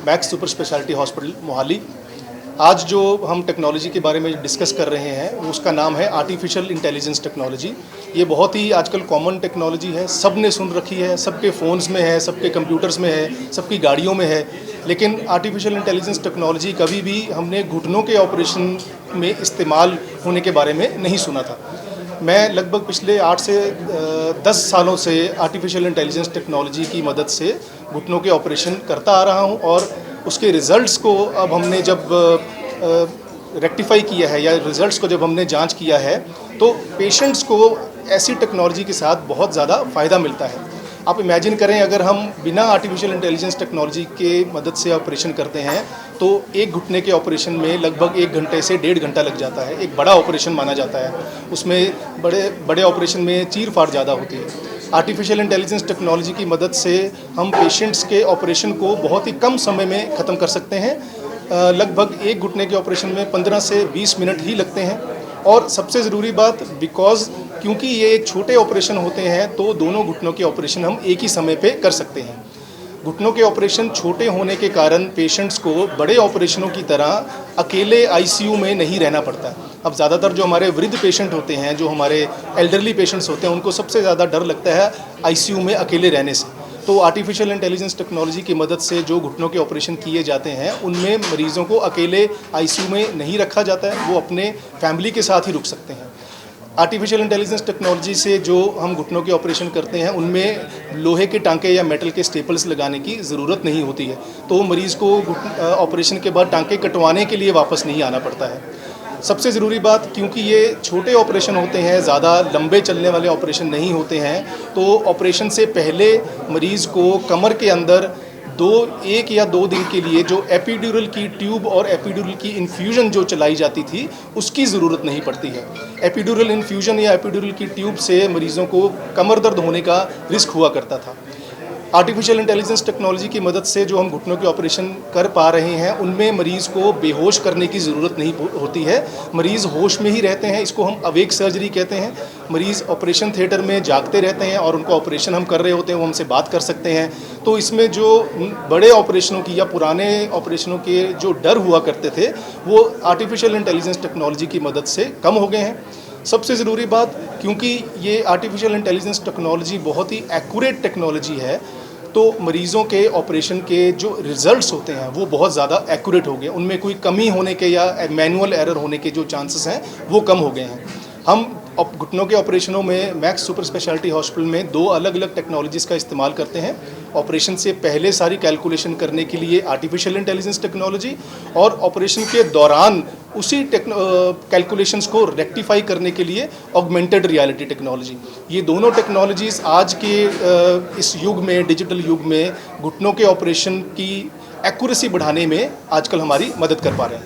Max super speciality hospital Mohali. आज जो हम टेक्नोलॉजी के बारे में डिस्कस कर रहे हैं उसका नाम है आर्टिफिशियल इंटेलिजेंस टेक्नोलॉजी। ये बहुत ही आजकल कॉमन टेक्नोलॉजी है, सब ने सुन रखी है, सबके फ़ोन्स में है, सबके कंप्यूटर्स में है, सबकी गाड़ियों में है। लेकिन आर्टिफिशियल इंटेलिजेंस टेक्नोलॉजी कभी भी हमने घुटनों के ऑपरेशन में इस्तेमाल होने के बारे में नहीं सुना था। मैं लगभग पिछले 8 से 10 सालों से आर्टिफिशियल इंटेलिजेंस टेक्नोलॉजी की मदद से घुटनों के ऑपरेशन करता आ रहा हूं और उसके रिज़ल्ट्स को अब हमने जब रेक्टिफाई किया है या रिज़ल्ट्स को जब हमने जांच किया है तो पेशेंट्स को ऐसी टेक्नोलॉजी के साथ बहुत ज़्यादा फ़ायदा मिलता है। आप इमेजिन करें, अगर हम बिना आर्टिफिशियल इंटेलिजेंस टेक्नोलॉजी के मदद से ऑपरेशन करते हैं तो एक घुटने के ऑपरेशन में लगभग 1 घंटे से 1.5 घंटा लग जाता है। एक बड़ा ऑपरेशन माना जाता है, उसमें बड़े ऑपरेशन में चीर फाड़ ज़्यादा होती है। आर्टिफिशियल इंटेलिजेंस टेक्नोलॉजी की मदद से हम पेशेंट्स के ऑपरेशन को बहुत ही कम समय में ख़त्म कर सकते हैं। लगभग एक घुटने के ऑपरेशन में 15 से 20 मिनट ही लगते हैं। और सबसे ज़रूरी बात, क्योंकि ये एक छोटे ऑपरेशन होते हैं तो दोनों घुटनों के ऑपरेशन हम एक ही समय पे कर सकते हैं। घुटनों के ऑपरेशन छोटे होने के कारण पेशेंट्स को बड़े ऑपरेशनों की तरह अकेले आईसीयू में नहीं रहना पड़ता। अब ज़्यादातर जो हमारे वृद्ध पेशेंट होते हैं, जो हमारे एल्डरली पेशेंट्स होते हैं, उनको सबसे ज़्यादा डर लगता है आईसीयू में अकेले रहने से। तो आर्टिफिशियल इंटेलिजेंस टेक्नोलॉजी की मदद से जो घुटनों के ऑपरेशन किए जाते हैं उनमें मरीज़ों को अकेले आईसीयू में नहीं रखा जाता है, वो अपने फैमिली के साथ ही रुक सकते हैं। आर्टिफिशियल इंटेलिजेंस टेक्नोलॉजी से जो हम घुटनों के ऑपरेशन करते हैं उनमें लोहे के टांके या मेटल के स्टेपल्स लगाने की ज़रूरत नहीं होती है, तो मरीज़ को ऑपरेशन के बाद टांके कटवाने के लिए वापस नहीं आना पड़ता है। सबसे ज़रूरी बात, क्योंकि ये छोटे ऑपरेशन होते हैं, ज़्यादा लंबे चलने वाले ऑपरेशन नहीं होते हैं, तो ऑपरेशन से पहले मरीज़ को कमर के अंदर 1 या 2 दिन के लिए जो एपिड्यूरल की ट्यूब और एपिड्यूरल की इन्फ्यूजन जो चलाई जाती थी उसकी ज़रूरत नहीं पड़ती है। एपिड्यूरल इन्फ्यूजन या एपिड्यूरल की ट्यूब से मरीज़ों को कमर दर्द होने का रिस्क हुआ करता था। आर्टिफिशियल इंटेलिजेंस टेक्नोलॉजी की मदद से जो हम घुटनों के ऑपरेशन कर पा रहे हैं उनमें मरीज़ को बेहोश करने की ज़रूरत नहीं होती है, मरीज़ होश में ही रहते हैं। इसको हम अवेक सर्जरी कहते हैं। मरीज़ ऑपरेशन थिएटर में जागते रहते हैं और उनको ऑपरेशन हम कर रहे होते हैं, वो हमसे बात कर सकते हैं। तो इसमें जो बड़े ऑपरेशनों की या पुराने ऑपरेशनों के जो डर हुआ करते थे वो आर्टिफिशियल इंटेलिजेंस टेक्नोलॉजी की मदद से कम हो गए हैं। सबसे ज़रूरी बात, क्योंकि ये आर्टिफिशियल इंटेलिजेंस टेक्नोलॉजी बहुत ही एक्यूरेट टेक्नोलॉजी है तो मरीज़ों के ऑपरेशन के जो रिज़ल्ट्स होते हैं वो बहुत ज़्यादा एक्यूरेट हो गए। उनमें कोई कमी होने के या मैनुअल एरर होने के जो चांसेस हैं वो कम हो गए हैं। हम घुटनों के ऑपरेशनों में मैक्स सुपर स्पेशलिटी हॉस्पिटल में 2 अलग अलग टेक्नोलॉजीज़ का इस्तेमाल करते हैं। ऑपरेशन से पहले सारी कैलकुलेशन करने के लिए आर्टिफिशियल इंटेलिजेंस टेक्नोलॉजी, और ऑपरेशन के दौरान उसी कैलकुलेशंस को रेक्टिफाई करने के लिए ऑगमेंटेड रियलिटी टेक्नोलॉजी। ये दोनों टेक्नोलॉजीज़ आज के इस युग में, डिजिटल युग में, घुटनों के ऑपरेशन की एक्यूरेसी बढ़ाने में आजकल हमारी मदद कर पा रहे हैं।